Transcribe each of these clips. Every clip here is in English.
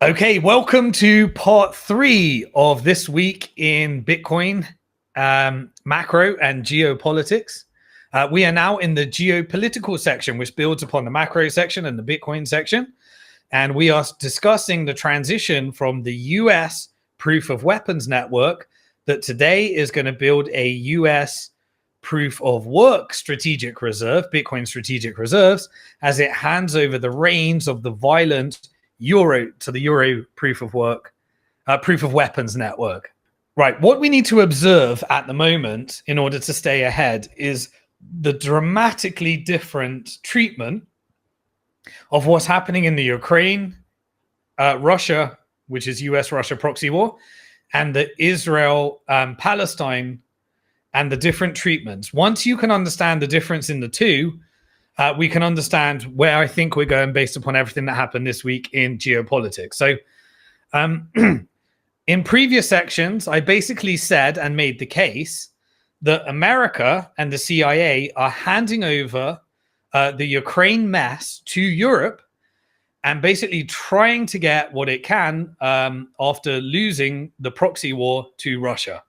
Okay, welcome to part 3 of this week in Bitcoin, macro and geopolitics. We are now in the geopolitical section, which builds upon the macro section and the Bitcoin section. And we are discussing the transition from the US proof of weapons network that today is going to build a US proof of work strategic reserve, Bitcoin strategic reserves, as it hands over the reins of the violent Euro to the Euro proof of weapons network. Right. What we need to observe at the moment in order to stay ahead is the dramatically different treatment of what's happening in the Ukraine, Russia, which is US-Russia proxy war, and the Israel-Palestine and the different treatments. Once you can understand the difference in the two, we can understand where I think we're going based upon everything that happened this week in geopolitics. So in previous sections, I basically said and made the case that America and the CIA are handing over the Ukraine mess to Europe and basically trying to get what it can after losing the proxy war to Russia.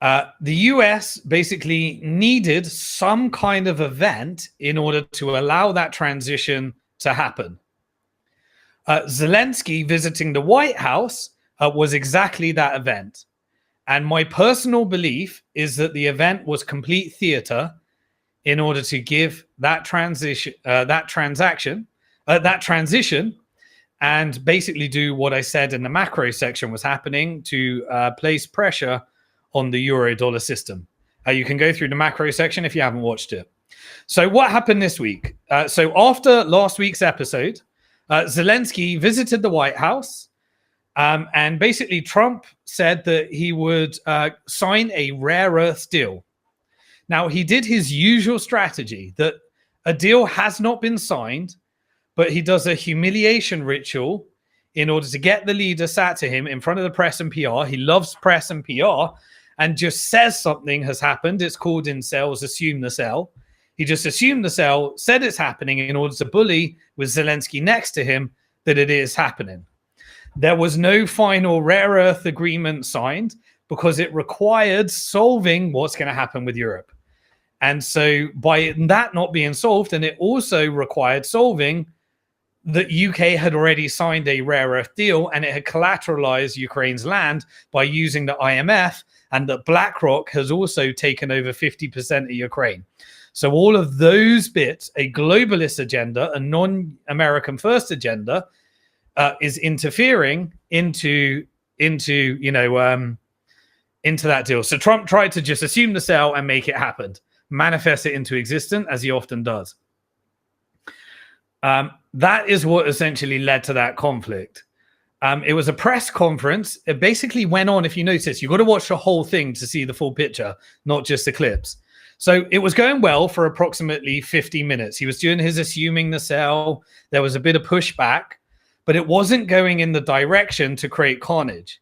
The US basically needed some kind of event in order to allow that transition to happen. Zelensky visiting the White House was exactly that event. And my personal belief is that the event was complete theater in order to give that transition and basically do what I said in the macro section was happening to place pressure on the euro dollar system. You can go through the macro section if you haven't watched it. So what happened this week? So after last week's episode, Zelensky visited the White House and basically Trump said that he would sign a rare earth deal. Now he did his usual strategy that a deal has not been signed, but he does a humiliation ritual in order to get the leader sat to him in front of the press and PR. He loves press and PR. And just says something has happened. It's called in sales, assume the sell. He just assumed the sell, said it's happening in order to bully with Zelensky next to him that it is happening. There was no final rare earth agreement signed because it required solving what's going to happen with Europe. And so by that not being solved, and it also required solving that UK had already signed a rare earth deal and it had collateralized Ukraine's land by using the IMF, and that BlackRock has also taken over 50% of Ukraine. So all of those bits, a globalist agenda, a non-American first agenda, is interfering into that deal. So Trump tried to just assume the sell and make it happen, manifest it into existence, as he often does. That is what essentially led to that conflict. It was a press conference. It basically went on, if you notice, you've got to watch the whole thing to see the full picture, not just the clips. So it was going well for approximately 50 minutes. He was doing his assuming the sell. There was a bit of pushback, but it wasn't going in the direction to create carnage.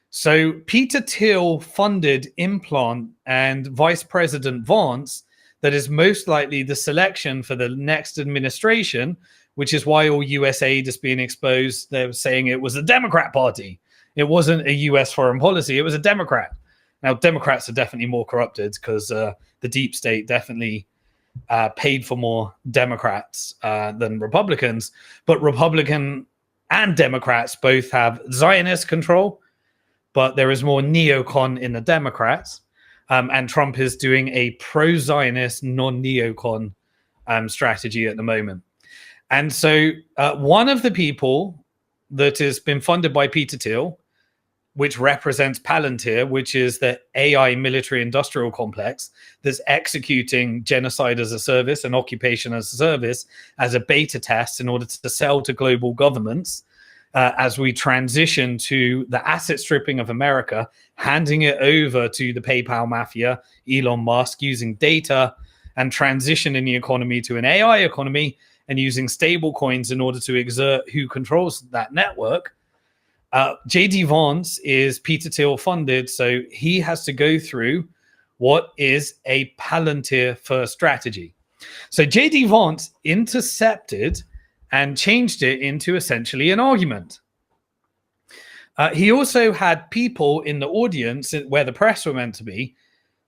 So Peter Thiel funded Implant and Vice President Vance, that is most likely the selection for the next administration, which is why all US aid is being exposed. They're saying it was the Democrat Party. It wasn't a US foreign policy. It was a Democrat. Now, Democrats are definitely more corrupted because the deep state definitely paid for more Democrats than Republicans. But Republican and Democrats both have Zionist control, but there is more neocon in the Democrats. And Trump is doing a pro-Zionist, non-neocon strategy at the moment. And so one of the people that has been funded by Peter Thiel, which represents Palantir, which is the AI military industrial complex that's executing genocide as a service and occupation as a service as a beta test in order to sell to global governments as we transition to the asset stripping of America, handing it over to the PayPal mafia, Elon Musk, using data and transitioning the economy to an AI economy and using stable coins in order to exert who controls that network. JD Vance is Peter Thiel funded, so he has to go through what is a Palantir first strategy. So JD Vance intercepted and changed it into essentially an argument. He also had people in the audience where the press were meant to be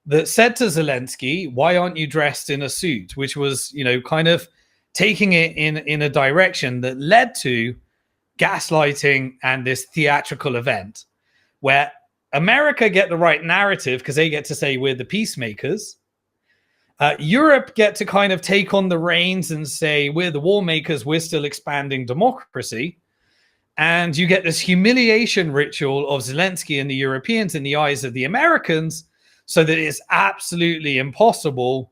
that said to Zelensky, "Why aren't you dressed in a suit?" Which was, kind of taking it in a direction that led to gaslighting and this theatrical event where America get the right narrative because they get to say we're the peacemakers. Europe get to kind of take on the reins and say we're the war makers, we're still expanding democracy. And you get this humiliation ritual of Zelensky and the Europeans in the eyes of the Americans, so that it's absolutely impossible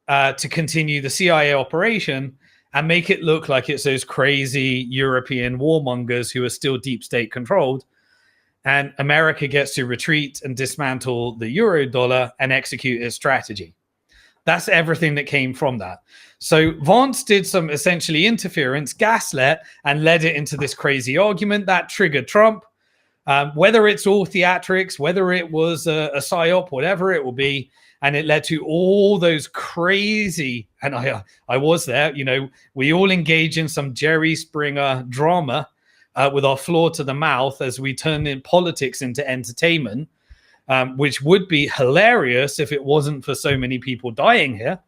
to continue the CIA operation and make it look like it's those crazy European warmongers who are still deep state controlled. And America gets to retreat and dismantle the euro dollar and execute its strategy. That's everything that came from that. So Vance did some essentially interference, gaslit, and led it into this crazy argument that triggered Trump. Whether it's all theatrics, whether it was a psyop, whatever it will be, and it led to all those crazy, and I was there, we all engage in some Jerry Springer drama with our floor to the mouth as we turn in politics into entertainment, which would be hilarious if it wasn't for so many people dying here.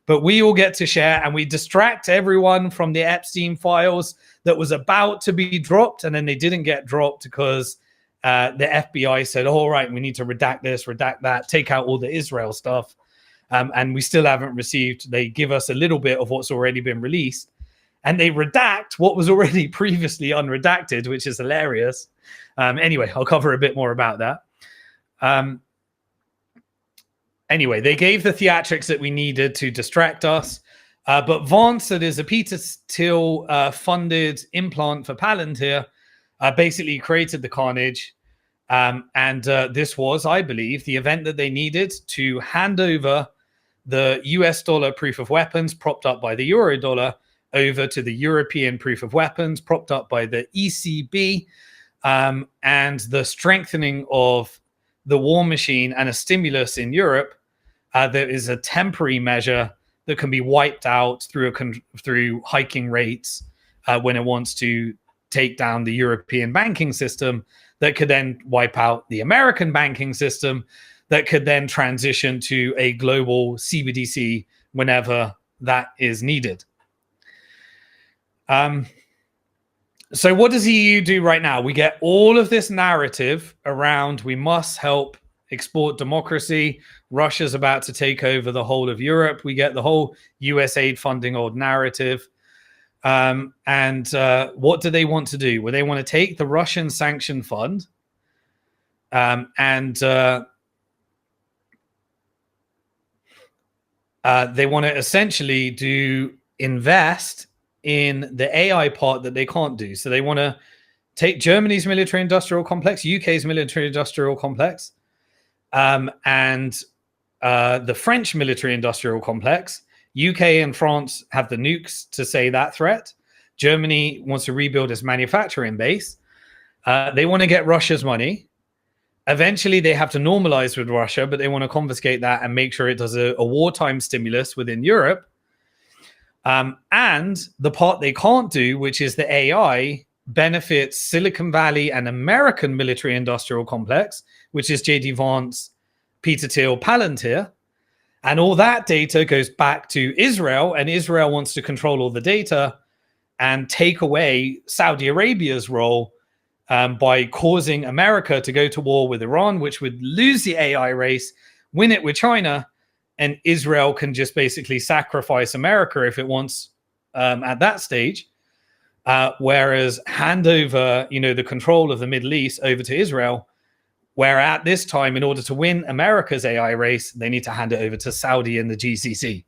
But we all get to share, and we distract everyone from the Epstein files that was about to be dropped, and then they didn't get dropped because the FBI said, all right, we need to redact this, redact that, take out all the Israel stuff. And we still haven't received. They give us a little bit of what's already been released, and they redact what was already previously unredacted, which is hilarious. Anyway, I'll cover a bit more about that. Anyway, they gave the theatrics that we needed to distract us. But Vance, that is a Peter Thiel funded implant for Palantir, basically created the carnage. And this was, I believe, the event that they needed to hand over the US dollar proof of weapons propped up by the euro dollar over to the European proof of weapons propped up by the ECB, and the strengthening of the war machine and a stimulus in Europe that is a temporary measure that can be wiped out through hiking rates when it wants to take down the European banking system, that could then wipe out the American banking system, that could then transition to a global CBDC whenever that is needed. So what does EU do right now? We get all of this narrative around we must help export democracy. Russia's about to take over the whole of Europe. We get the whole US aid funding old narrative. And what do they want to do? Well, they want to take the Russian sanction fund and they want to essentially invest in the AI part that they can't do. So they want to take Germany's military industrial complex, UK's military industrial complex, and the French military industrial complex. UK and France have the nukes to say that threat. Germany wants to rebuild its manufacturing base. They want to get Russia's money. Eventually, they have to normalize with Russia, but they want to confiscate that and make sure it does a wartime stimulus within Europe. And the part they can't do, which is the AI, benefits Silicon Valley and American military industrial complex, which is J.D. Vance, Peter Thiel, Palantir. And all that data goes back to Israel, and Israel wants to control all the data and take away Saudi Arabia's role by causing America to go to war with Iran, which would lose the AI race, win it with China, and Israel can just basically sacrifice America if it wants at that stage. Whereas hand over, the control of the Middle East over to Israel, where at this time, in order to win America's AI race, they need to hand it over to Saudi and the GCC.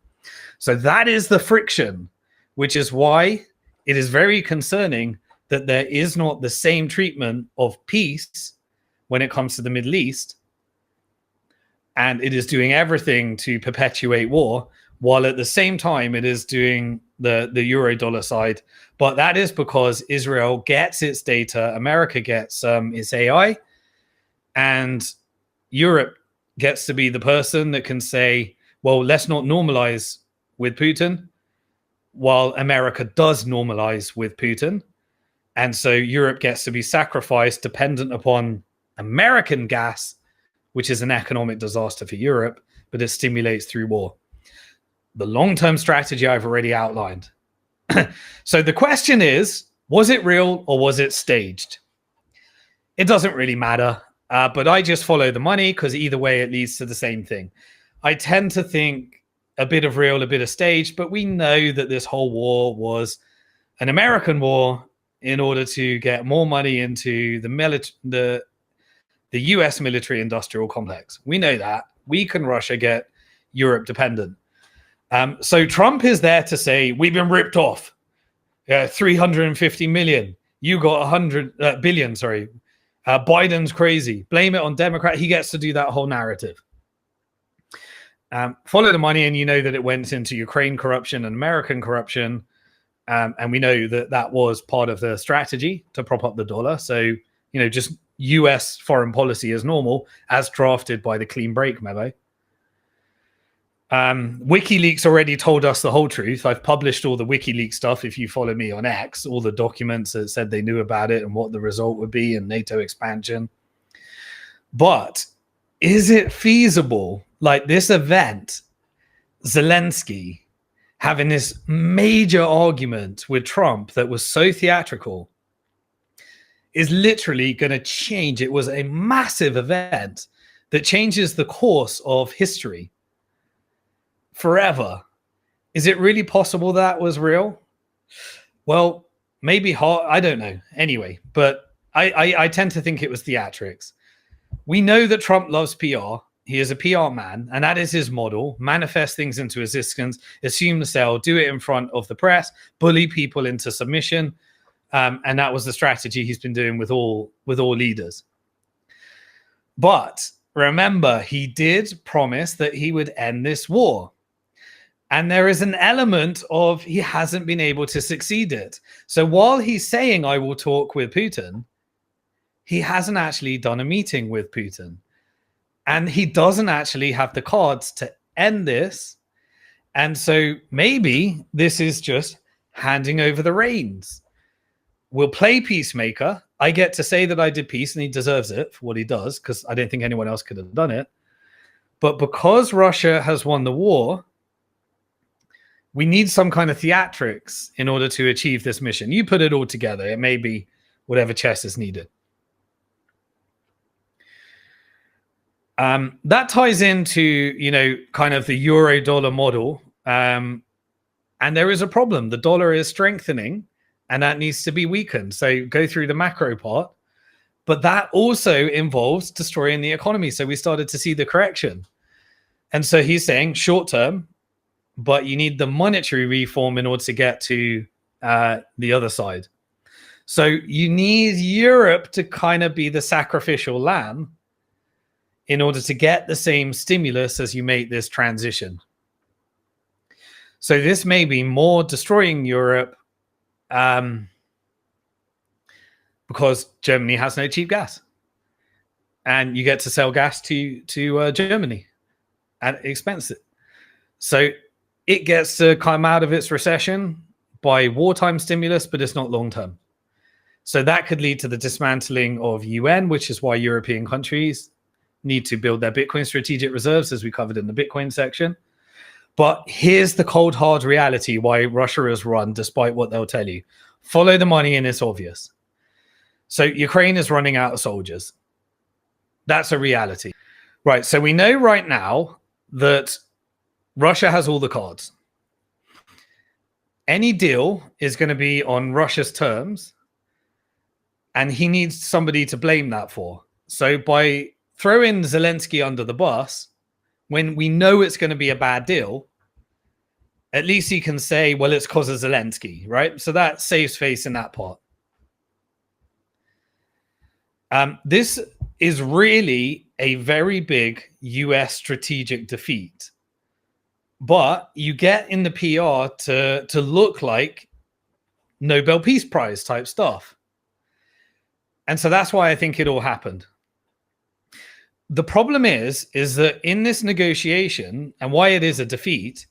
So that is the friction, which is why it is very concerning that there is not the same treatment of peace when it comes to the Middle East. And it is doing everything to perpetuate war, while at the same time it is doing the euro dollar side. But that is because Israel gets its data, America gets its AI, and Europe gets to be the person that can say, well, let's not normalize with Putin. while America does normalize with Putin. And so Europe gets to be sacrificed dependent upon American gas, which is an economic disaster for Europe, but it stimulates through war. The long-term strategy I've already outlined. So the question is, was it real or was it staged? It doesn't really matter, but I just follow the money because either way it leads to the same thing. I tend to think a bit of real, a bit of staged, but we know that this whole war was an American war in order to get more money into the US military industrial complex. We know that. Weaken Russia, get Europe dependent. So Trump is there to say, we've been ripped off. 350 million. You got 100 billion, sorry. Biden's crazy. Blame it on Democrat. He gets to do that whole narrative. Follow the money, and you know that it went into Ukraine corruption and American corruption. And we know that that was part of the strategy to prop up the dollar. So, you know, just US foreign policy as normal, as drafted by the clean break memo. WikiLeaks already told us the whole truth. I've published all the WikiLeaks stuff. If you follow me on X, all the documents that said they knew about it and what the result would be and NATO expansion. But is it feasible, like this event, Zelensky having this major argument with Trump that was so theatrical, is literally going to change? It was a massive event that changes the course of history forever. Is it really possible that was real? Well, maybe hard. I don't know. Anyway, but I tend to think it was theatrics. We know that Trump loves PR. He is a PR man, and that is his model. Manifest things into existence, assume the sale, do it in front of the press, bully people into submission. And that was the strategy he's been doing with all leaders. But remember, he did promise that he would end this war. And there is an element of he hasn't been able to succeed it. So while he's saying, I will talk with Putin, he hasn't actually done a meeting with Putin. And he doesn't actually have the cards to end this. And so maybe this is just handing over the reins. We'll play peacemaker. I get to say that I did peace, and he deserves it for what he does, because I don't think anyone else could have done it. But because Russia has won the war, we need some kind of theatrics in order to achieve this mission. You put it all together. It may be whatever chess is needed. That ties into, you know, kind of the euro dollar model. And there is a problem. The dollar is strengthening, and that needs to be weakened. So go through the macro part. But that also involves destroying the economy. So we started to see the correction. And so he's saying short term, but you need the monetary reform in order to get to the other side. So you need Europe to kind of be the sacrificial lamb in order to get the same stimulus as you make this transition. So this may be more destroying Europe because Germany has no cheap gas. And you get to sell gas to Germany at expense. So it gets to come out of its recession by wartime stimulus, but it's not long-term. So that could lead to the dismantling of UN, which is why European countries need to build their Bitcoin strategic reserves, as we covered in the Bitcoin section. But here's the cold, hard reality why Russia is run, despite what they'll tell you. Follow the money, and it's obvious. So Ukraine is running out of soldiers. That's a reality. Right, so we know right now that Russia has all the cards. Any deal is going to be on Russia's terms, and he needs somebody to blame that for. So by throwing Zelensky under the bus, when we know it's going to be a bad deal, at least he can say, well, it's because of Zelensky, right? So that saves face in that part. This is really a very big US strategic defeat. But you get in the PR to look like Nobel Peace Prize type stuff. And so that's why I think it all happened. The problem is that in this negotiation, and why it is a defeat,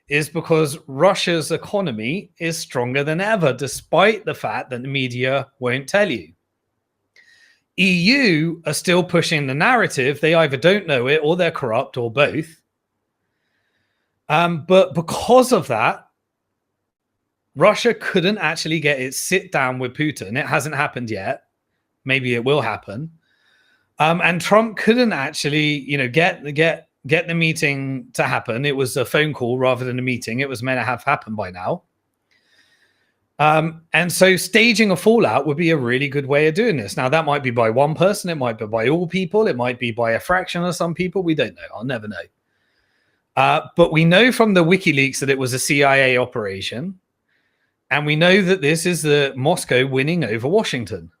is because Russia's economy is stronger than ever, despite the fact that the media won't tell you. EU are still pushing the narrative. They either don't know it or they're corrupt or both. But because of that, Russia couldn't actually get its sit down with Putin. It hasn't happened yet. Maybe it will happen. And Trump couldn't actually, get the meeting to happen. It was a phone call rather than a meeting. It was meant to have happened by now. And so staging a fallout would be a really good way of doing this. Now, that might be by one person. It might be by all people. It might be by a fraction of some people. We don't know. I'll never know. But we know from the WikiLeaks that it was a CIA operation. And we know that this is the Moscow winning over Washington.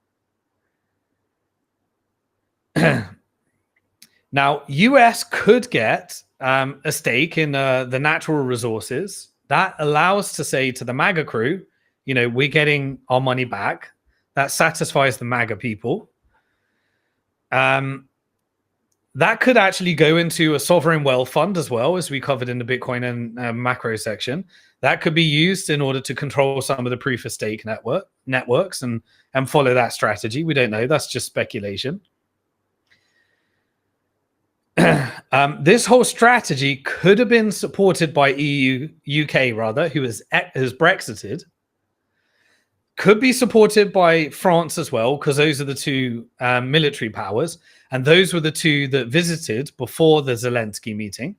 Now, US could get a stake in the natural resources. That allows to say to the MAGA crew, we're getting our money back. That satisfies the MAGA people. That could actually go into a sovereign wealth fund as well, as we covered in the Bitcoin and macro section. That could be used in order to control some of the proof of stake networks and follow that strategy. We don't know. That's just speculation. This whole strategy could have been supported by UK rather, who has Brexited. Could be supported by France as well, because those are the two military powers. And those were the two that visited before the Zelensky meeting.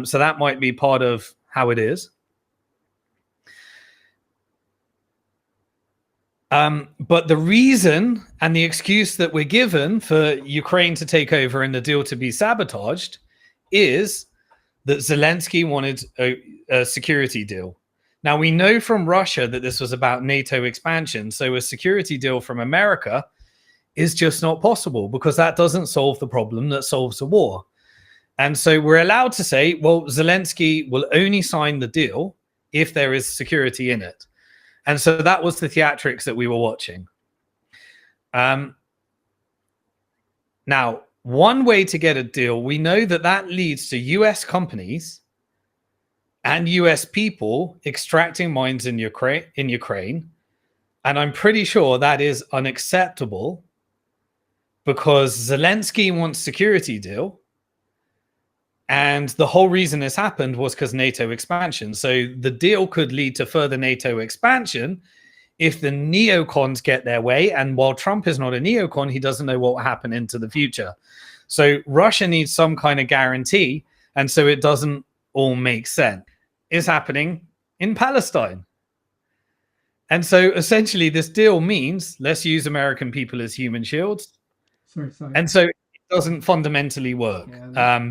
So that might be part of how it is. But the reason and the excuse that we're given for Ukraine to take over and the deal to be sabotaged is that Zelensky wanted a security deal. Now, we know from Russia that this was about NATO expansion. So a security deal from America is just not possible because that doesn't solve the problem that solves the war. And so we're allowed to say, well, Zelensky will only sign the deal if there is security in it. And so that was the theatrics that we were watching. Now, one way to get a deal, we know that that leads to US companies and US people extracting mines in Ukraine. And I'm pretty sure that is unacceptable because Zelensky wants security deal. And the whole reason this happened was because NATO expansion. So the deal could lead to further NATO expansion if the neocons get their way. And while Trump is not a neocon, he doesn't know what will happen into the future. So Russia needs some kind of guarantee. And so it doesn't all make sense. It's happening in Palestine. And so essentially this deal means let's use American people as human shields. Sorry. And so doesn't fundamentally work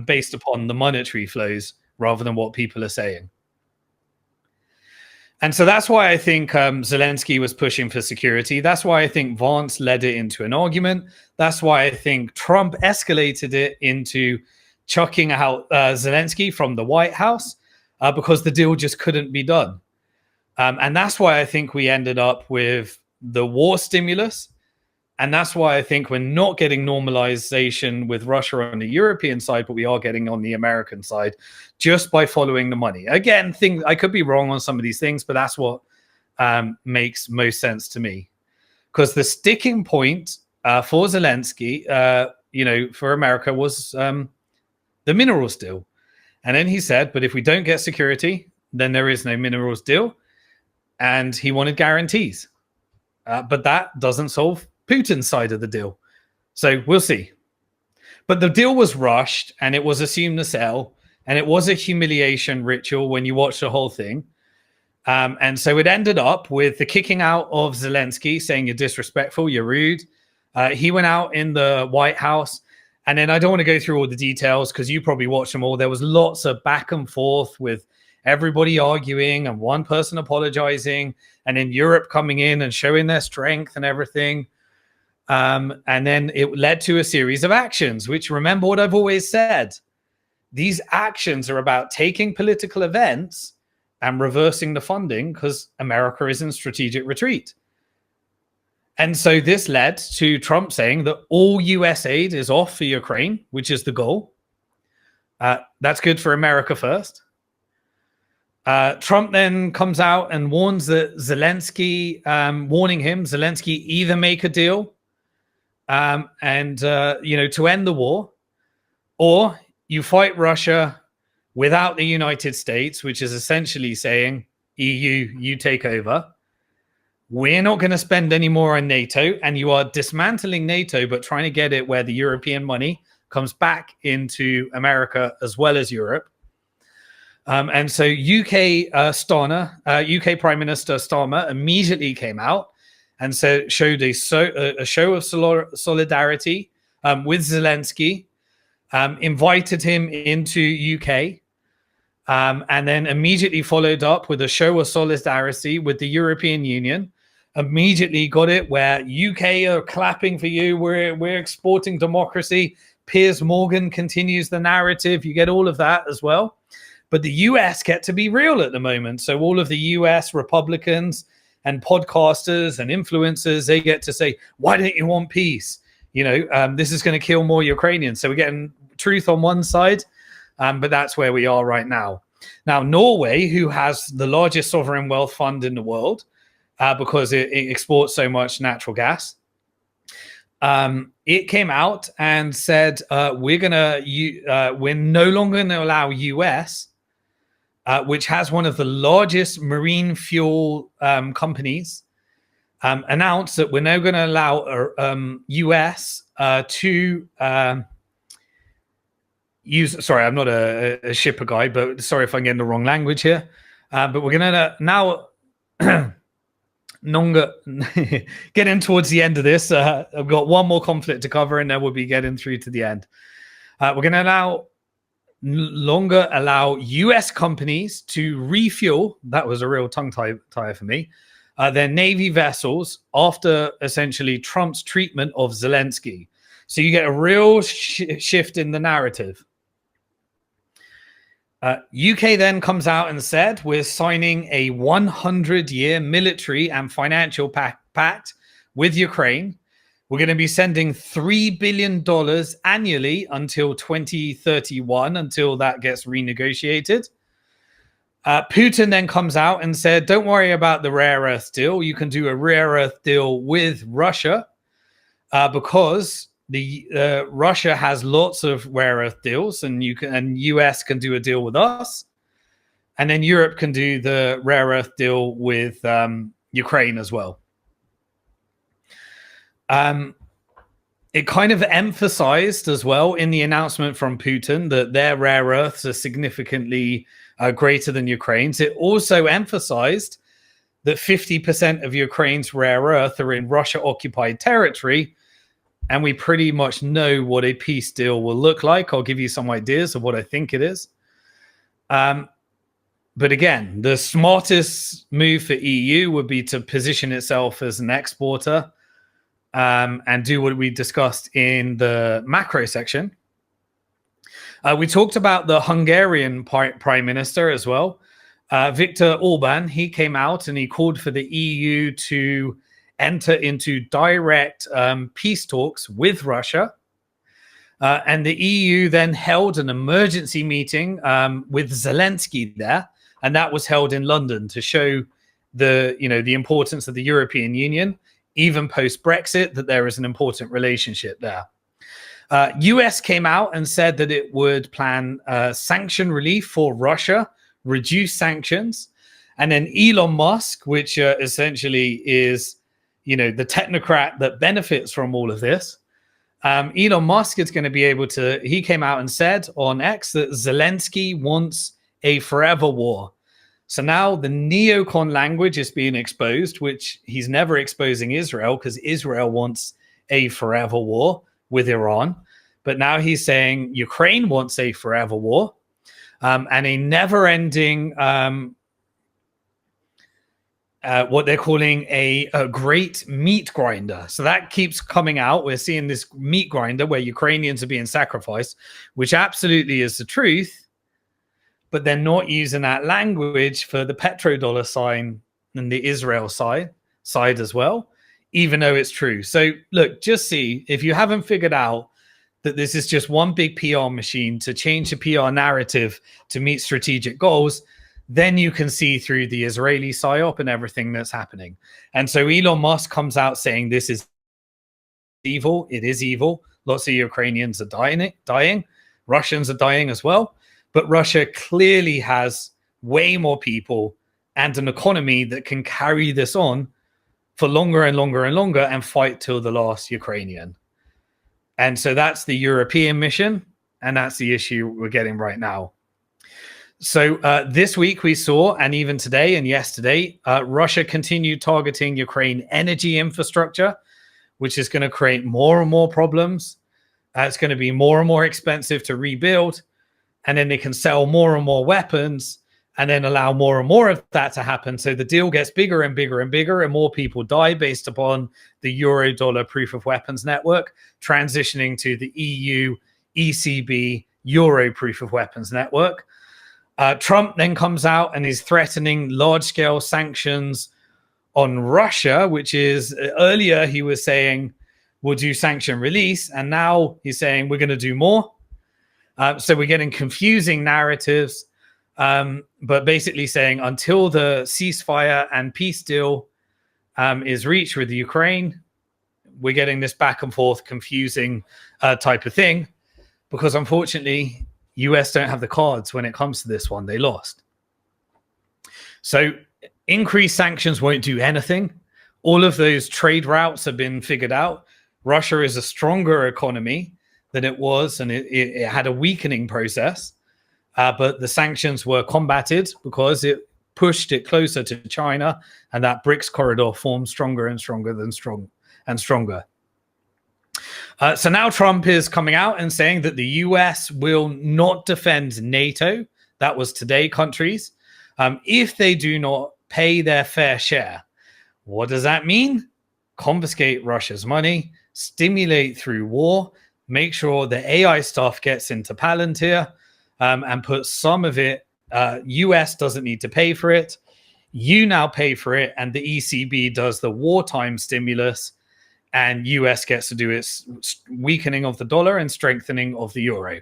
based upon the monetary flows rather than what people are saying. And so that's why I think Zelensky was pushing for security. That's why I think Vance led it into an argument. That's why I think Trump escalated it into chucking out Zelensky from the White House because the deal just couldn't be done. And that's why I think we ended up with the war stimulus. And that's why I think we're not getting normalization with Russia on the European side, but we are getting on the American side just by following the money. Again, I could be wrong on some of these things, but that's what makes most sense to me. Because the sticking point for Zelensky, for America was the minerals deal. And then he said, but if we don't get security, then there is no minerals deal. And he wanted guarantees. But that doesn't solve Putin's side of the deal. So we'll see. But the deal was rushed and it was assumed to sell and it was a humiliation ritual when you watch the whole thing. And so it ended up with the kicking out of Zelensky, saying you're disrespectful, you're rude. He went out in the White House. And then I don't want to go through all the details because you probably watched them all. There was lots of back and forth with everybody arguing and one person apologizing and then Europe coming in and showing their strength and everything. And then it led to a series of actions, which, remember what I've always said, these actions are about taking political events and reversing the funding because America is in strategic retreat. And so this led to Trump saying that all US aid is off for Ukraine, which is the goal. That's good for America first. Trump then comes out and warns that Zelensky, warning him, Zelensky either make a deal and to end the war, or you fight Russia without the United States, which is essentially saying, EU, you take over. We're not going to spend any more on NATO, and you are dismantling NATO, but trying to get it where the European money comes back into America as well as Europe. And so UK Prime Minister Starmer immediately came out and showed a show of solidarity with Zelensky, invited him into UK, and then immediately followed up with a show of solidarity with the European Union. Immediately got it where UK are clapping for you. We're exporting democracy. Piers Morgan continues the narrative. You get all of that as well. But the US get to be real at the moment. So all of the US Republicans and podcasters and influencers, they get to say, why don't you want peace? This is going to kill more Ukrainians. So we're getting truth on one side, but that's where we are right now. Now, Norway, who has the largest sovereign wealth fund in the world, because it exports so much natural gas, it came out and said, we're no longer going to allow US, which has one of the largest marine fuel companies, announce that we're now going to allow US to use. Sorry, I'm not a shipper guy, but sorry if I'm getting the wrong language here. But we're going to now getting towards the end of this. I've got one more conflict to cover, and then we'll be getting through to the end. We're going to longer allow US companies to refuel. That was a real tongue tie for me. Their Navy vessels after essentially Trump's treatment of Zelensky. So you get a real shift in the narrative. UK then comes out and said, we're signing a 100-year military and financial pact with Ukraine. We're going to be sending $3 billion annually until 2031, until that gets renegotiated. Putin then comes out and said, don't worry about the rare earth deal. You can do a rare earth deal with Russia because Russia has lots of rare earth deals, and US can do a deal with us, and then Europe can do the rare earth deal with Ukraine as well. It kind of emphasized as well in the announcement from Putin that their rare earths are significantly greater than Ukraine's. It also emphasized that 50% of Ukraine's rare earth are in Russia-occupied territory, and we pretty much know what a peace deal will look like. I'll give you some ideas of what I think it is. But again, the smartest move for EU would be to position itself as an exporter and do what we discussed in the macro section. We talked about the Hungarian prime minister as well. Viktor Orban, he came out and he called for the EU to enter into direct peace talks with Russia. And the EU then held an emergency meeting with Zelensky there. And that was held in London to show the importance of the European Union, even post-Brexit, that there is an important relationship there. US came out and said that it would plan sanction relief for Russia, reduce sanctions. And then Elon Musk, which essentially is, the technocrat that benefits from all of this. Elon Musk is going to be able to, he came out and said on X that Zelensky wants a forever war. So now the neocon language is being exposed, which he's never exposing Israel because Israel wants a forever war with Iran. But now he's saying Ukraine wants a forever war and a never-ending, what they're calling a great meat grinder. So that keeps coming out. We're seeing this meat grinder where Ukrainians are being sacrificed, which absolutely is the truth. But they're not using that language for the petrodollar sign and the Israel side as well, even though it's true. So look, just see, if you haven't figured out that this is just one big PR machine to change the PR narrative to meet strategic goals, then you can see through the Israeli psyop and everything that's happening. And so Elon Musk comes out saying this is evil. It is evil. Lots of Ukrainians are dying. Russians are dying as well. But Russia clearly has way more people and an economy that can carry this on for longer and longer and longer and fight till the last Ukrainian. And so that's the European mission, and that's the issue we're getting right now. So this week we saw, and even today and yesterday, Russia continued targeting Ukraine energy infrastructure, which is going to create more and more problems. It's going to be more and more expensive to rebuild, and then they can sell more and more weapons and then allow more and more of that to happen. So the deal gets bigger and bigger and bigger, and more people die based upon the euro-dollar proof of weapons network, transitioning to the EU, ECB, euro proof of weapons network. Trump then comes out and is threatening large-scale sanctions on Russia, which is earlier he was saying we'll do sanction release, and now he's saying we're going to do more. So we're getting confusing narratives, but basically saying until the ceasefire and peace deal is reached with the Ukraine, we're getting this back and forth confusing type of thing, because unfortunately US don't have the cards when it comes to this one. They lost. So increased sanctions won't do anything. All of those trade routes have been figured out. Russia is a stronger economy than it was, and it had a weakening process. But the sanctions were combated because it pushed it closer to China, and that BRICS corridor formed stronger and stronger and stronger. So now Trump is coming out and saying that the US will not defend NATO. That was today, countries, if they do not pay their fair share. What does that mean? Confiscate Russia's money, stimulate through war, make sure the AI stuff gets into Palantir, and put some of it, US doesn't need to pay for it. You now pay for it, and the ECB does the wartime stimulus, and US gets to do its weakening of the dollar and strengthening of the euro.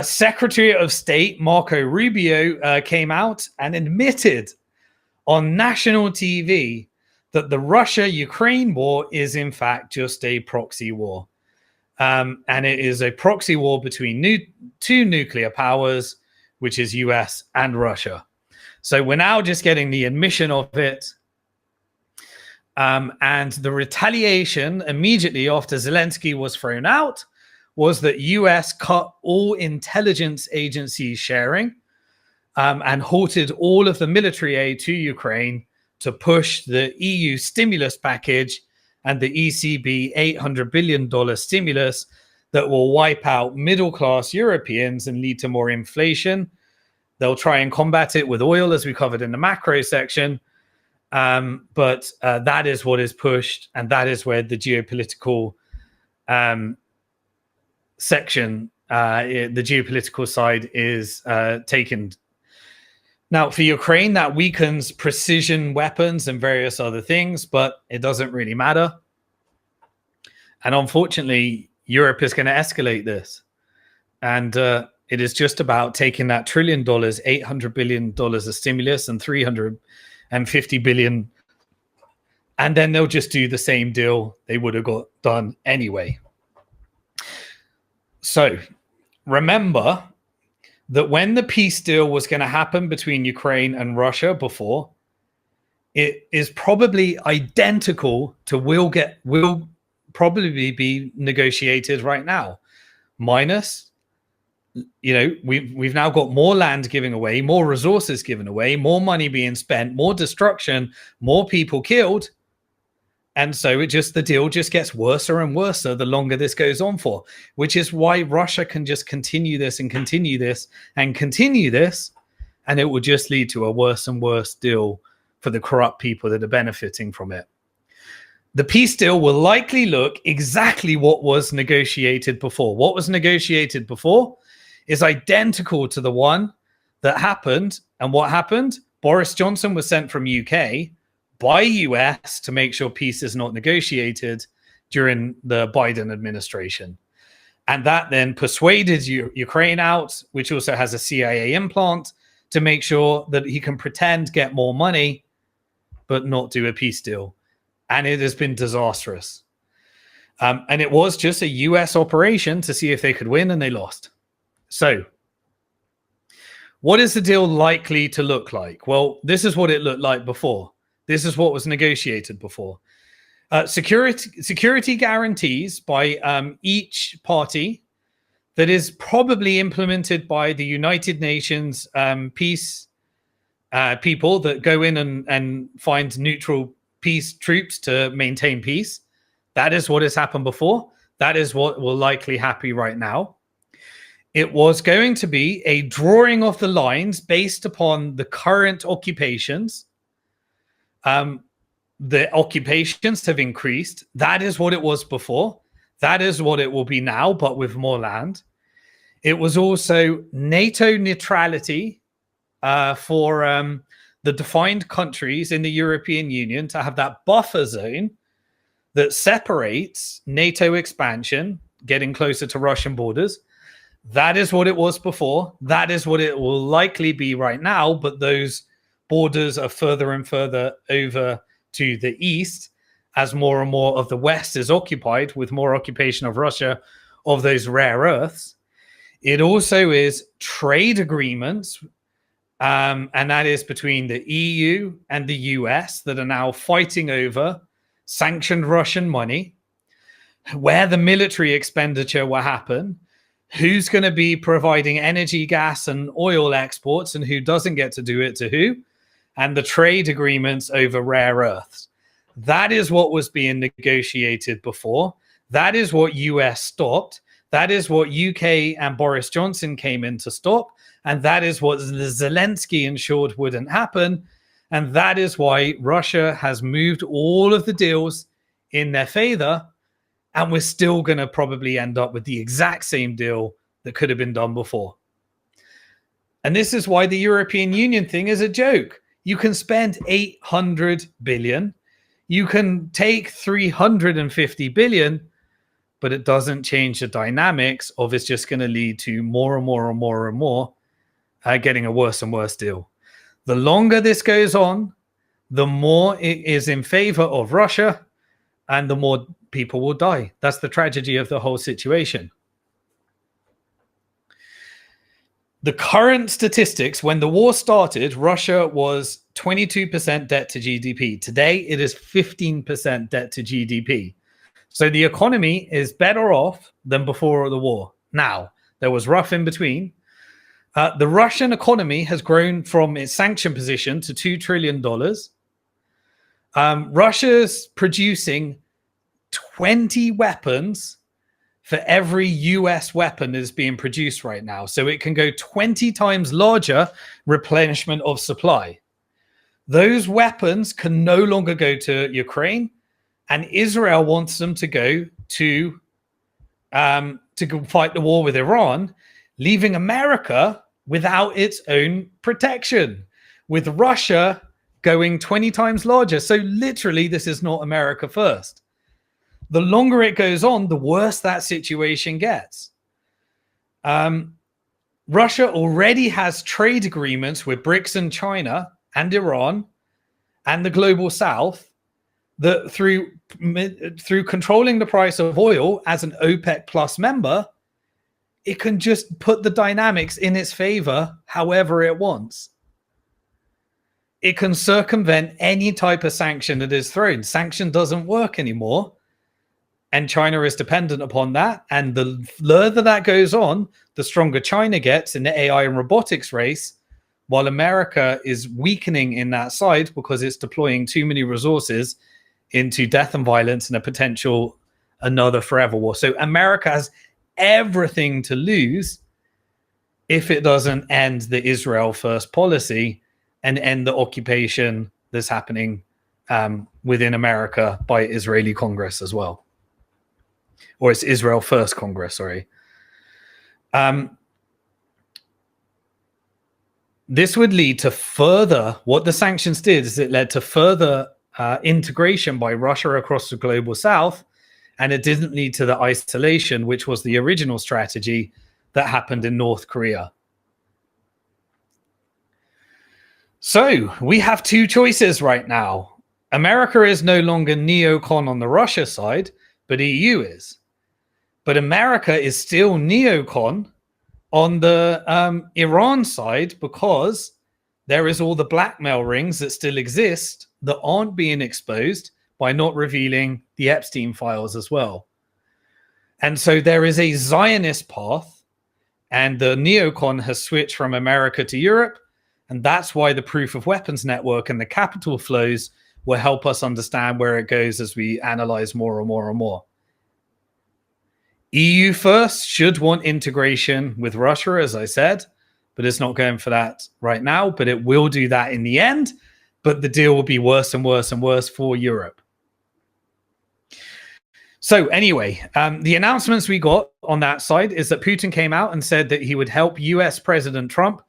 Secretary of State Marco Rubio came out and admitted on national TV that the Russia-Ukraine war is in fact just a proxy war. And it is a proxy war between two nuclear powers, which is US and Russia. So we're now just getting the admission of it. And the retaliation immediately after Zelensky was thrown out was that US cut all intelligence agencies sharing and halted all of the military aid to Ukraine to push the EU stimulus package and the ECB $800 billion stimulus that will wipe out middle-class Europeans and lead to more inflation. They'll try and combat it with oil, as we covered in the macro section. But that is what is pushed, and that is where the geopolitical section, the geopolitical side is taken. Now, for Ukraine, that weakens precision weapons and various other things, but it doesn't really matter. And unfortunately, Europe is going to escalate this. And it is just about taking that $1 trillion, $800 billion of stimulus and $350 billion, and then they'll just do the same deal they would have got done anyway. So remember that when the peace deal was going to happen between Ukraine and Russia before, it is probably identical to will probably be negotiated right now, minus, we've now got more land giving away, more resources given away, more money being spent, more destruction, more people killed. And so the deal just gets worse and worse the longer this goes on for, which is why Russia can just continue this and continue this and continue this, and it will just lead to a worse and worse deal for the corrupt people that are benefiting from it. The peace deal will likely look exactly what was negotiated before. What was negotiated before is identical to the one that happened. And what happened? Boris Johnson was sent from UK by US to make sure peace is not negotiated during the Biden administration. And that then persuaded Ukraine out, which also has a CIA implant, to make sure that he can pretend get more money, but not do a peace deal. And it has been disastrous. And it was just a US operation to see if they could win, and they lost. So what is the deal likely to look like? Well, this is what it looked like before. This is what was negotiated before. Security guarantees by each party that is probably implemented by the United Nations peace people that go in and find neutral peace troops to maintain peace. That is what has happened before. That is what will likely happen right now. It was going to be a drawing of the lines based upon the current occupations. The occupations have increased. That is what it was before. That is what it will be now, but with more land. It was also NATO neutrality for the defined countries in the European Union to have that buffer zone that separates NATO expansion, getting closer to Russian borders. That is what it was before. That is what it will likely be right now, but those borders are further and further over to the east as more and more of the West is occupied, with more occupation of Russia of those rare earths. It also is trade agreements, and that is between the EU and the US that are now fighting over sanctioned Russian money, where the military expenditure will happen, who's going to be providing energy, gas, and oil exports, and who doesn't get to do it to who, and the trade agreements over rare earths. That is what was being negotiated before. That is what US stopped. That is what UK and Boris Johnson came in to stop. And that is what Zelensky ensured wouldn't happen. And that is why Russia has moved all of the deals in their favor. And we're still going to probably end up with the exact same deal that could have been done before. And this is why the European Union thing is a joke. You can spend 800 billion. You can take 350 billion, but it doesn't change the dynamics of it's just going to lead to more and more and more and more getting a worse and worse deal. The longer this goes on, the more it is in favor of Russia, and the more people will die. That's the tragedy of the whole situation. The current statistics, when the war started, Russia was 22% debt to GDP. Today, it is 15% debt to GDP. So the economy is better off than before the war. Now, there was rough in between. The Russian economy has grown from its sanction position to $2 trillion. Russia's producing 20 weapons for every US weapon that is being produced right now. So it can go 20 times larger replenishment of supply. Those weapons can no longer go to Ukraine, and Israel wants them to go to fight the war with Iran, leaving America without its own protection, with Russia going 20 times larger. So literally, this is not America first. The longer it goes on, the worse that situation gets. Russia already has trade agreements with BRICS and China and Iran and the global south that through controlling the price of oil as an OPEC plus member, it can just put the dynamics in its favor however it wants. It can circumvent any type of sanction that is thrown. Sanction doesn't work anymore. And China is dependent upon that. And the further that goes on, the stronger China gets in the AI and robotics race, while America is weakening in that side because it's deploying too many resources into death and violence and a potential another forever war. So America has everything to lose if it doesn't end the Israel first policy and end the occupation that's happening within America by Israeli Congress as well. Or it's Israel First Congress, sorry. This would lead to further, what the sanctions did is it led to further integration by Russia across the global south, and it didn't lead to the isolation, which was the original strategy that happened in North Korea. So we have two choices right now. America is no longer neocon on the Russia side, but EU is. But America is still neocon on the Iran side, because there is all the blackmail rings that still exist that aren't being exposed by not revealing the Epstein files as well. And so there is a Zionist path, and the neocon has switched from America to Europe. And that's why the proof of weapons network and the capital flows will help us understand where it goes as we analyze more and more and more. EU first should want integration with Russia, as I said, but it's not going for that right now. But it will do that in the end. But the deal will be worse and worse and worse for Europe. So anyway, the announcements we got on that side is that Putin came out and said that he would help US President Trump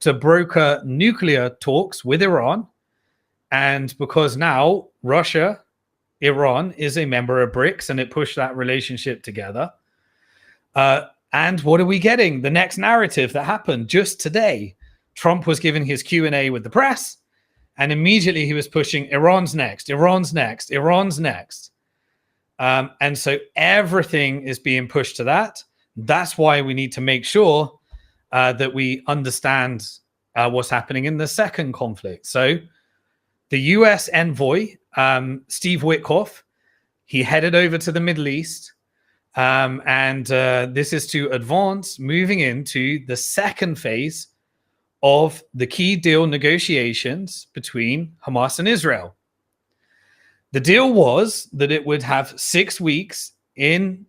to broker nuclear talks with Iran. And because now Russia, Iran is a member of BRICS, and it pushed that relationship together. And what are we getting? The next narrative that happened just today. Trump was giving his Q&A with the press, and immediately he was pushing Iran's next, Iran's next, Iran's next. And so everything is being pushed to that. That's why we need to make sure that we understand what's happening in the second conflict. So the US envoy, Steve Witkoff, he headed over to the Middle East. And this is to advance moving into the second phase of the key deal negotiations between Hamas and Israel. The deal was that it would have 6 weeks in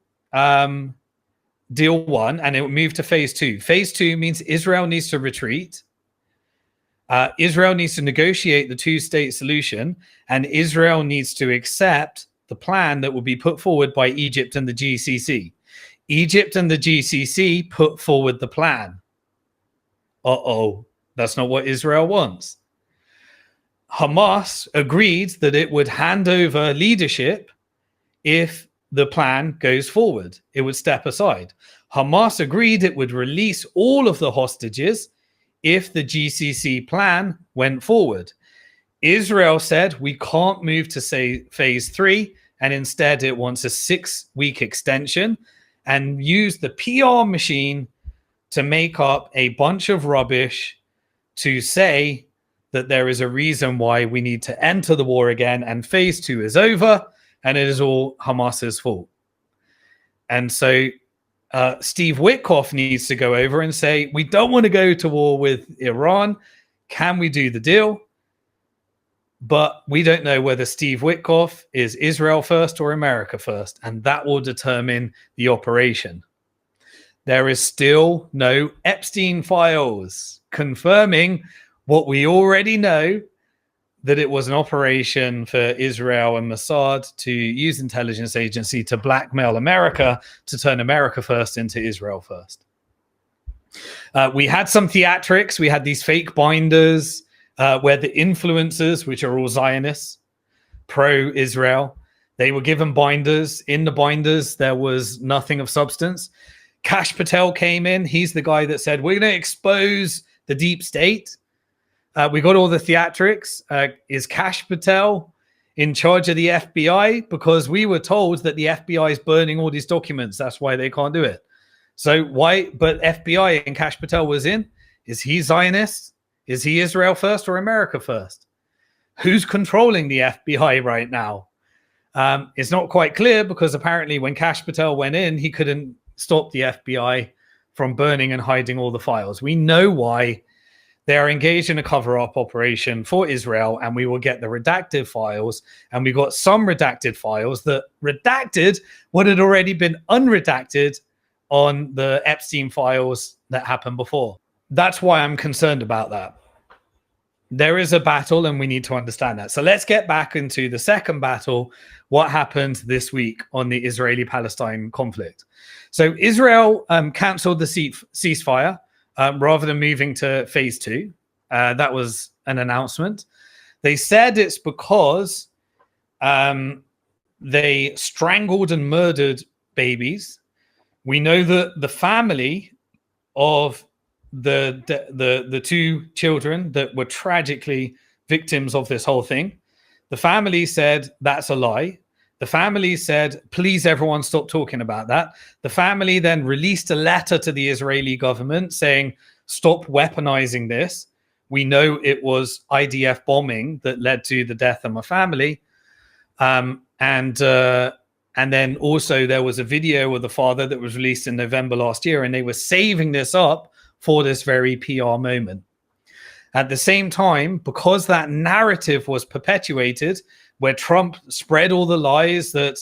deal one, and it would move to phase two. Phase two means Israel needs to retreat. Israel needs to negotiate the two-state solution, and Israel needs to accept the plan that will be put forward by Egypt and the GCC. Egypt and the GCC put forward the plan. That's not what Israel wants. Hamas agreed that it would hand over leadership if the plan goes forward. It would step aside. Hamas agreed it would release all of the hostages if the GCC plan went forward. Israel said we can't move to say phase three, and instead it wants a 6-week extension and use the PR machine to make up a bunch of rubbish to say that there is a reason why we need to enter the war again, and phase two is over and it is all Hamas's fault. And so Steve Witkoff needs to go over and say, we don't want to go to war with Iran. Can we do the deal? But we don't know whether Steve Witkoff is Israel first or America first, and that will determine the operation. There is still no Epstein files confirming what we already know, that it was an operation for Israel and Mossad to use intelligence agency to blackmail America to turn America first into Israel first. We had some theatrics. We had these fake binders where the influencers, which are all Zionists, pro-Israel, they were given binders. In the binders, there was nothing of substance. Kash Patel came in. He's the guy that said, we're going to expose the deep state. We got all the theatrics. Is Kash Patel in charge of the FBI? Because we were told that the FBI is burning all these documents. That's why they can't do it. So why? But FBI and Kash Patel was in. Is he Zionist? Is he Israel first or America first? Who's controlling the FBI right now? It's not quite clear, because apparently when Kash Patel went in, he couldn't stop the FBI from burning and hiding all the files. We know why. They are engaged in a cover-up operation for Israel, and we will get the redacted files. And we got some redacted files that redacted what had already been unredacted on the Epstein files that happened before. That's why I'm concerned about that. There is a battle, and we need to understand that. So let's get back into the second battle. What happened this week on the Israeli-Palestine conflict? So Israel canceled the ceasefire. Rather than moving to phase two. That was an announcement. They said it's because they strangled and murdered babies. We know that the family of the two children that were tragically victims of this whole thing. The family said that's a lie. The family said, please, everyone, stop talking about that. The family then released a letter to the Israeli government saying, stop weaponizing this. We know it was IDF bombing that led to the death of my family. And then also there was a video of the father that was released in November last year, and they were saving this up for this very PR moment. At the same time, because that narrative was perpetuated, where Trump spread all the lies that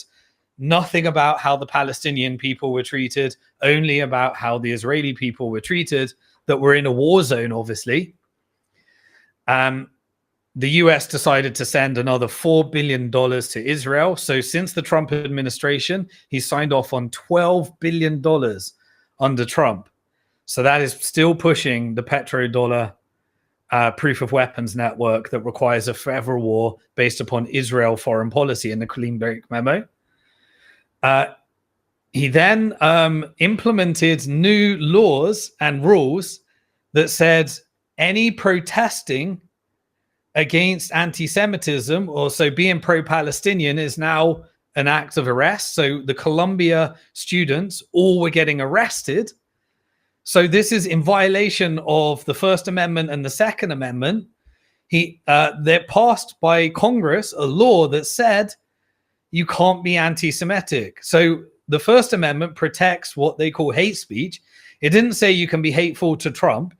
nothing about how the Palestinian people were treated, only about how the Israeli people were treated, that were in a war zone, obviously. The US decided to send another $4 billion to Israel. So since the Trump administration, he signed off on $12 billion under Trump. So that is still pushing the petrodollar proof of weapons network that requires a forever war based upon Israel foreign policy in the clean break memo. He then implemented new laws and rules that said any protesting against anti-Semitism, or so being pro-Palestinian, is now an act of arrest. So the Columbia students all were getting arrested. So this is in violation of the First Amendment and the Second Amendment. They passed by Congress a law that said you can't be anti-Semitic. So the First Amendment protects what they call hate speech. It didn't say you can be hateful to Trump.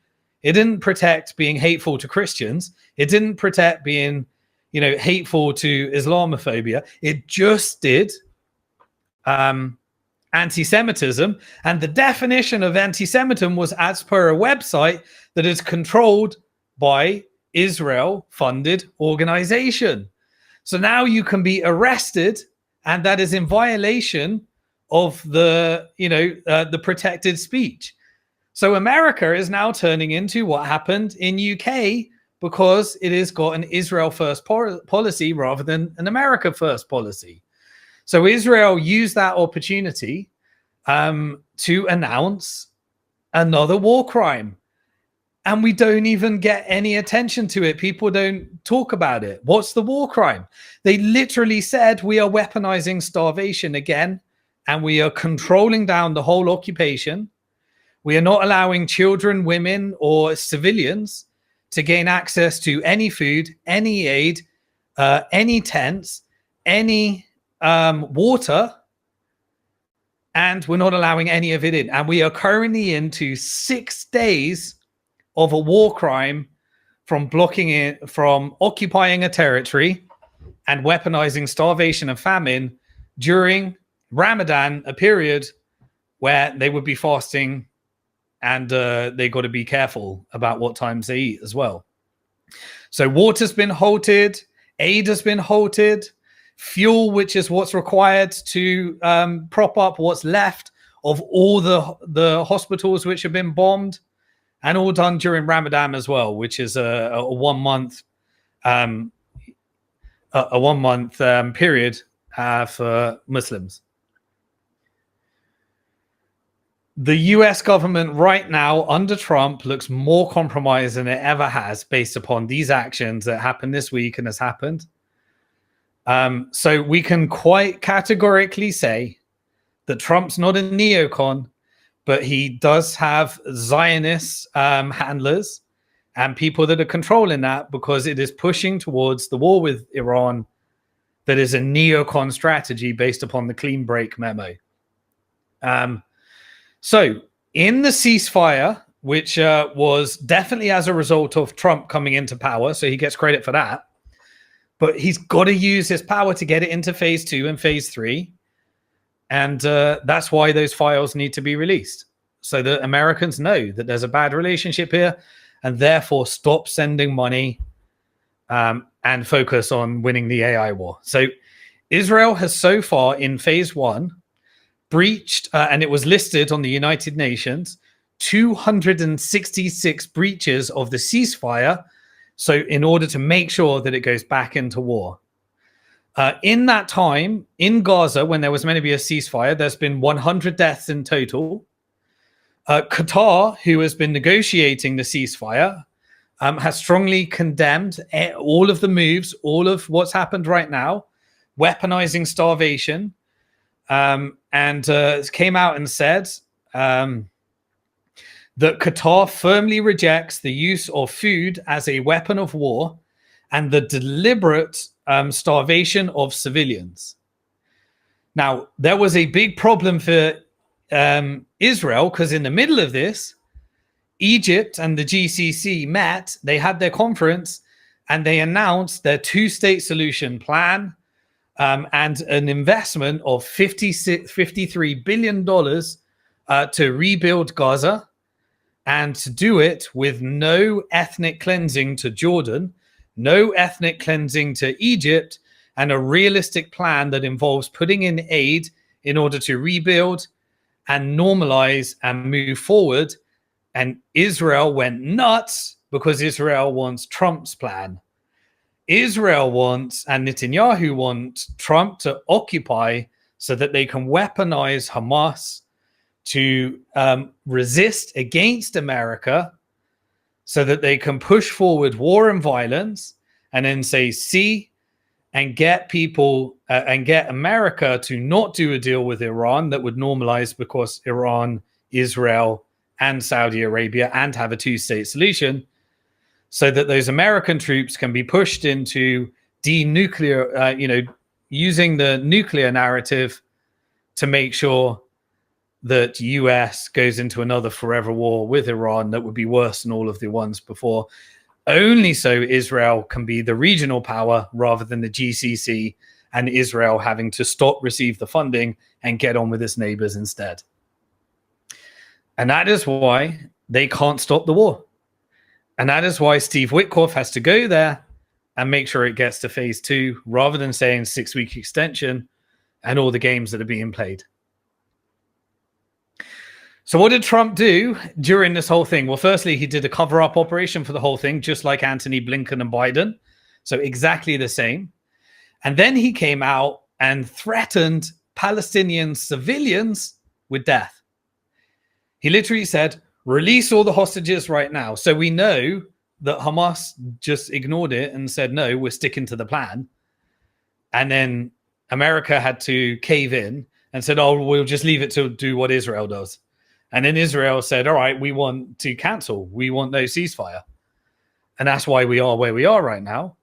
It didn't protect being hateful to Christians. It didn't protect being, hateful to Islamophobia. It just did anti-Semitism. And the definition of anti-Semitism was as per a website that is controlled by Israel-funded organization. So now you can be arrested, and that is in violation of the protected speech. So America is now turning into what happened in UK, because it has got an Israel first policy rather than an America first policy. So Israel used that opportunity to announce another war crime. And we don't even get any attention to it. People don't talk about it. What's the war crime? They literally said we are weaponizing starvation again, and we are controlling down the whole occupation. We are not allowing children, women, or civilians to gain access to any food, any aid, any tents, any water, and we're not allowing any of it in. And we are currently into 6 days of a war crime from blocking it, from occupying a territory and weaponizing starvation and famine during Ramadan, a period where they would be fasting, and they got to be careful about what times they eat as well. So water's been halted, aid has been halted, fuel, which is what's required to prop up what's left of all the hospitals which have been bombed, and all done during Ramadan as well, which is a 1 month period for Muslims. The US government right now under Trump looks more compromised than it ever has based upon these actions that happened this week and has happened. So we can quite categorically say that Trump's not a neocon, but he does have Zionist handlers and people that are controlling that, because it is pushing towards the war with Iran that is a neocon strategy based upon the clean break memo. So in the ceasefire, which was definitely as a result of Trump coming into power, so he gets credit for that, but he's got to use his power to get it into phase 2 and phase 3. And that's why those files need to be released, so that Americans know that there's a bad relationship here, and therefore stop sending money and focus on winning the AI war. So Israel has so far in phase 1 breached, and it was listed on the United Nations, 266 breaches of the ceasefire. So in order to make sure that it goes back into war. In that time, in Gaza, when there was meant to be a ceasefire, there's been 100 deaths in total. Qatar, who has been negotiating the ceasefire, has strongly condemned all of the moves, all of what's happened right now, weaponizing starvation, and came out and said that Qatar firmly rejects the use of food as a weapon of war and the deliberate starvation of civilians. Now, there was a big problem for Israel, because in the middle of this, Egypt and the GCC met, they had their conference, and they announced their two-state solution plan and an investment of $53 billion to rebuild Gaza, and to do it with no ethnic cleansing to Jordan, no ethnic cleansing to Egypt, and a realistic plan that involves putting in aid in order to rebuild and normalize and move forward. And Israel went nuts because Israel wants Trump's plan. Israel wants, and Netanyahu wants, Trump to occupy so that they can weaponize Hamas to resist against America, so that they can push forward war and violence, and then say, see, and get people and get America to not do a deal with Iran that would normalize, because Iran, Israel, and Saudi Arabia, and have a two-state solution, so that those American troops can be pushed into denuclear, using the nuclear narrative to make sure that US goes into another forever war with Iran that would be worse than all of the ones before, only so Israel can be the regional power rather than the GCC, and Israel having to stop receive the funding and get on with its neighbors instead. And that is why they can't stop the war. And that is why Steve Witkoff has to go there and make sure it gets to phase 2, rather than saying 6-week extension and all the games that are being played. So what did Trump do during this whole thing? Well, firstly, he did a cover-up operation for the whole thing, just like Antony Blinken and Biden. So exactly the same. And then he came out and threatened Palestinian civilians with death. He literally said, release all the hostages right now. So we know that Hamas just ignored it and said, no, we're sticking to the plan. And then America had to cave in and said, oh, we'll just leave it to do what Israel does. And then Israel said, all right, we want to cancel. We want no ceasefire. And that's why we are where we are right now.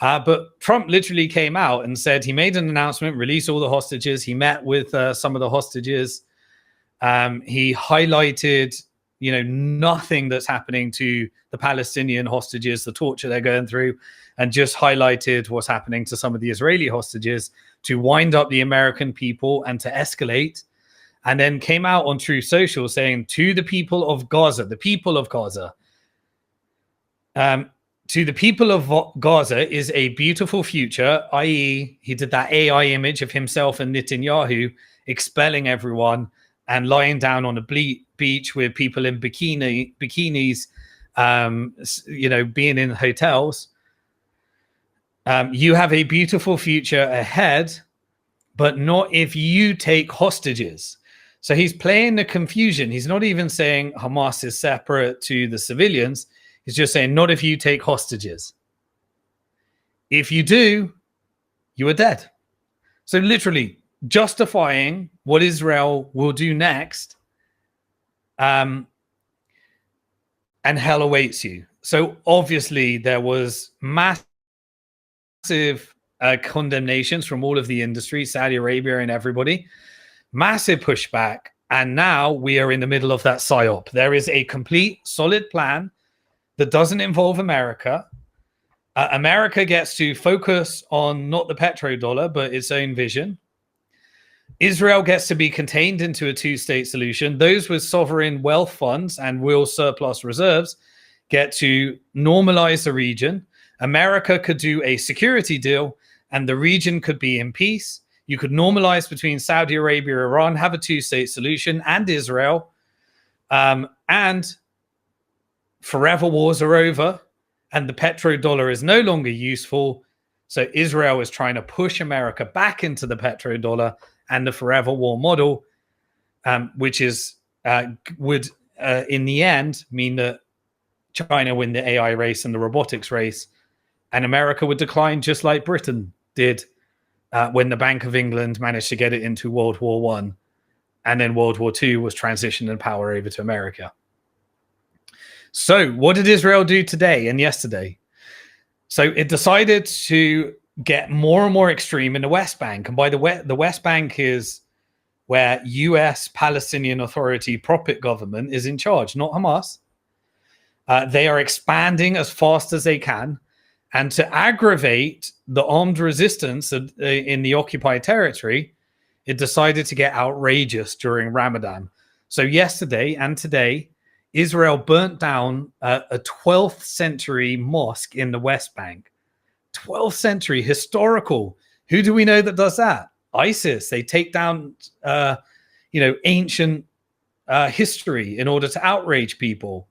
But Trump literally came out and said he made an announcement, release all the hostages. He met with some of the hostages. He highlighted, nothing that's happening to the Palestinian hostages, the torture they're going through, and just highlighted what's happening to some of the Israeli hostages to wind up the American people and to escalate. And then came out on Truth Social saying, to the people of Gaza, to the people of Gaza is a beautiful future, i.e. he did that AI image of himself and Netanyahu expelling everyone and lying down on a beach with people in bikinis, being in hotels. You have a beautiful future ahead, but not if you take hostages. So he's playing the confusion. He's not even saying Hamas is separate to the civilians. He's just saying, not if you take hostages. If you do, you are dead. So literally justifying what Israel will do next, and hell awaits you. So obviously there was massive condemnations from all of the industry, Saudi Arabia and everybody. Massive pushback, and now we are in the middle of that psyop. There is a complete solid plan that doesn't involve America. America gets to focus on not the petrodollar, but its own vision. Israel gets to be contained into a two-state solution. Those with sovereign wealth funds and real surplus reserves get to normalize the region. America could do a security deal, and the region could be in peace. You could normalize between Saudi Arabia, Iran, have a two-state solution, and Israel. And forever wars are over, and the petrodollar is no longer useful. So Israel is trying to push America back into the petrodollar and the forever war model, which is would, in the end, mean that China win the AI race and the robotics race, and America would decline just like Britain did when the Bank of England managed to get it into World War One, and then World War II was transitioned in power over to America. So what did Israel do today and yesterday? So it decided to get more and more extreme in the West Bank. And by the West Bank is where US Palestinian Authority puppet government is in charge, not Hamas. They are expanding as fast as they can. And to aggravate the armed resistance in the occupied territory, it decided to get outrageous during Ramadan. So yesterday and today, Israel burnt down a 12th century mosque in the West Bank. 12th century, historical. Who do we know that does that? ISIS. They take down, ancient history in order to outrage people.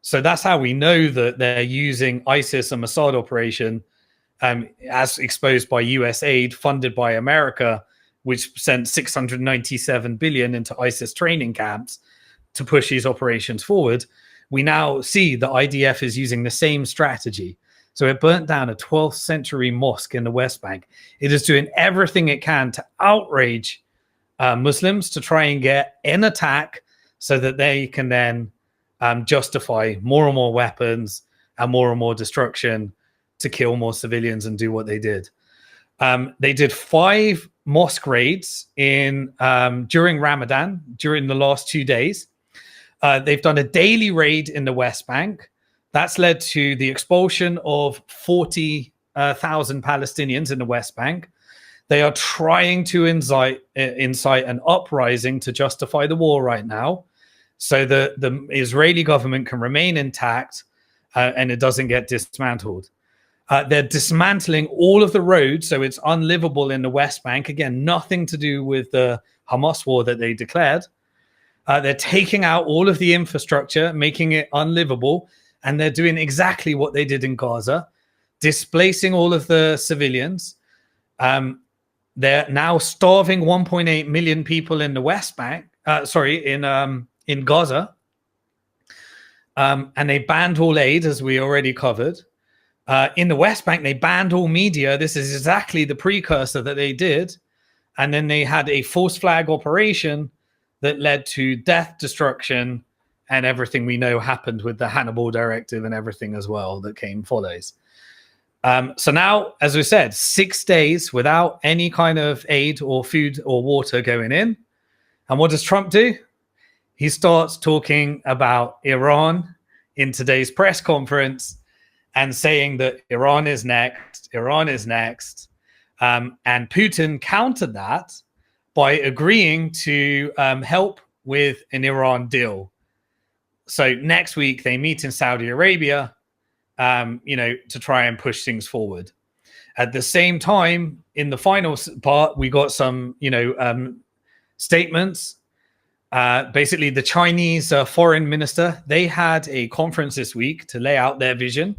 So that's how we know that they're using ISIS and Mossad operation as exposed by US aid funded by America, which sent $697 billion into ISIS training camps to push these operations forward. We now see the IDF is using the same strategy. So it burnt down a 12th century mosque in the West Bank. It is doing everything it can to outrage Muslims to try and get an attack so that they can then justify more and more weapons and more destruction to kill more civilians and do what they did. They did 5 mosque raids during Ramadan, during the last 2 days. They've done a daily raid in the West Bank. That's led to the expulsion of 40,000 Palestinians in the West Bank. They are trying to incite an uprising to justify the war right now, so that the Israeli government can remain intact and it doesn't get dismantled. They're dismantling all of the roads, so it's unlivable in the West Bank. Again, nothing to do with the Hamas war that they declared. They're taking out all of the infrastructure, making it unlivable, and they're doing exactly what they did in Gaza, displacing all of the civilians. They're now starving 1.8 million people in the West Bank. In Gaza, and they banned all aid, as we already covered. In the West Bank, they banned all media. This is exactly the precursor that they did. And then they had a false flag operation that led to death, destruction, and everything we know happened with the Hannibal Directive and everything as well that follows. So now, as we said, 6 days without any kind of aid or food or water going in. And what does Trump do? He starts talking about Iran in today's press conference and saying that Iran is next. And Putin countered that by agreeing to help with an Iran deal. So next week they meet in Saudi Arabia, to try and push things forward. At the same time, in the final part, we got some, statements. Basically, the Chinese foreign minister, they had a conference this week to lay out their vision.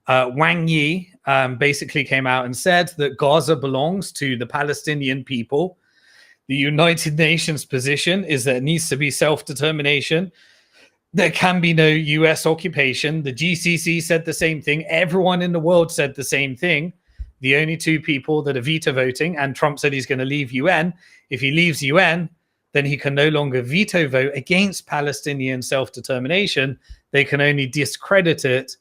Wang Yi basically came out and said that Gaza belongs to the Palestinian people. The United Nations position is that it needs to be self-determination. There can be no US occupation. The GCC said the same thing. Everyone in the world said the same thing. The only 2 people that are veto voting, and Trump said he's going to leave UN. If he leaves UN, then he can no longer veto vote against Palestinian self-determination. They can only discredit it,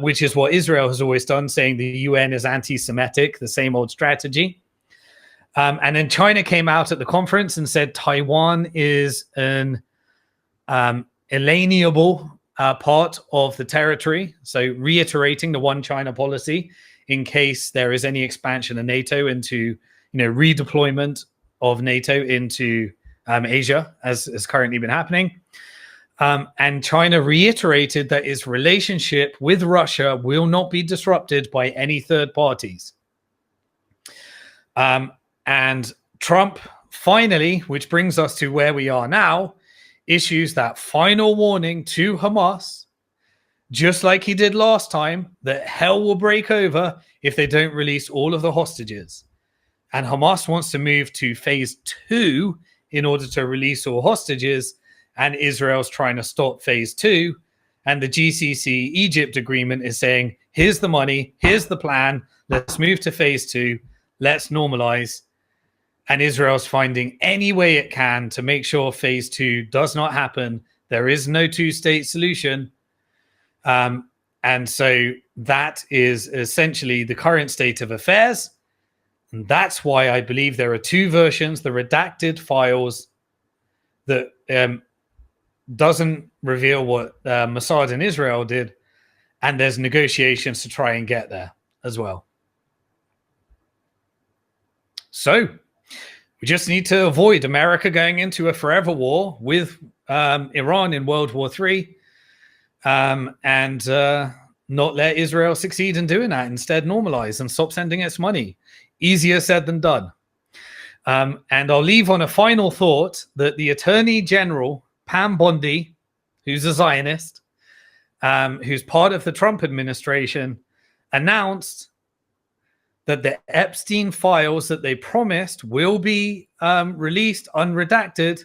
which is what Israel has always done, saying the UN is anti-Semitic, the same old strategy. And then China came out at the conference and said Taiwan is an alienable part of the territory. So reiterating the one China policy in case there is any expansion of NATO into, redeployment of NATO into Asia, as has currently been happening. And China reiterated that its relationship with Russia will not be disrupted by any third parties. And Trump finally, which brings us to where we are now, issues that final warning to Hamas, just like he did last time, that hell will break over if they don't release all of the hostages. And Hamas wants to move to phase 2 in order to release all hostages. and Israel's trying to stop phase 2. And the GCC Egypt agreement is saying, here's the money, here's the plan, let's move to phase 2, let's normalize. And Israel's finding any way it can to make sure phase 2 does not happen. There is no two-state solution. And so that is essentially the current state of affairs. And that's why I believe there are two versions, the redacted files that doesn't reveal what Mossad in Israel did. And there's negotiations to try and get there as well. So we just need to avoid America going into a forever war with Iran in World War III, and not let Israel succeed in doing that. Instead, normalize and stop sending its money. Easier said than done. And I'll leave on a final thought that the Attorney General, Pam Bondi, who's a Zionist, who's part of the Trump administration, announced that the Epstein files that they promised will be released unredacted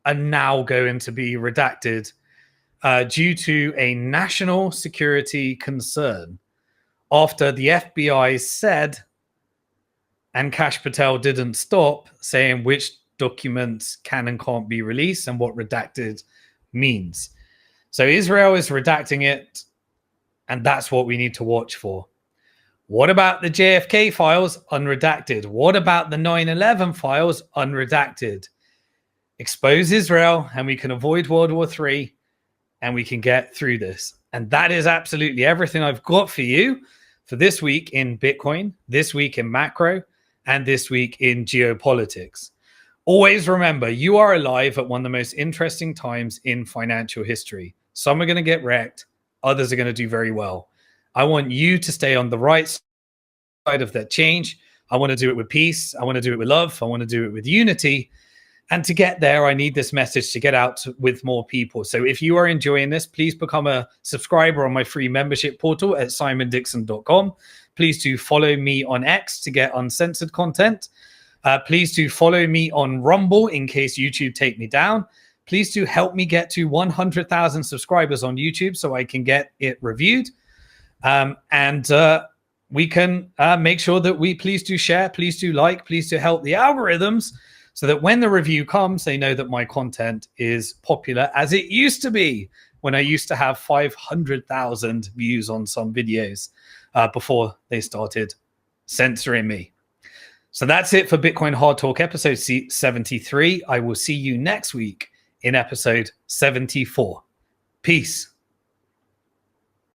are now going to be redacted due to a national security concern after the FBI said, and Kash Patel didn't stop saying which documents can and can't be released and what redacted means. So Israel is redacting it, and that's what we need to watch for. What about the JFK files? Unredacted. What about the 9/11 files? Unredacted. Expose Israel and we can avoid World War III and we can get through this. And that is absolutely everything I've got for you for this week in Bitcoin, this week in macro, and this week in geopolitics. Always remember, you are alive at one of the most interesting times in financial history. Some are going to get wrecked. Others are going to do very well. I want you to stay on the right side of that change. I want to do it with peace. I want to do it with love. I want to do it with unity. And to get there, I need this message to get out with more people. So if you are enjoying this, please become a subscriber on my free membership portal at simondixon.com. Please do follow me on X to get uncensored content. Please do follow me on Rumble in case YouTube take me down. Please do help me get to 100,000 subscribers on YouTube so I can get it reviewed. And we can make sure that we please do share, please do like, please do help the algorithms so that when the review comes, they know that my content is popular as it used to be when I used to have 500,000 views on some videos before they started censoring me. So that's it for Bitcoin Hard Talk episode 73. I will see you next week in episode 74. Peace.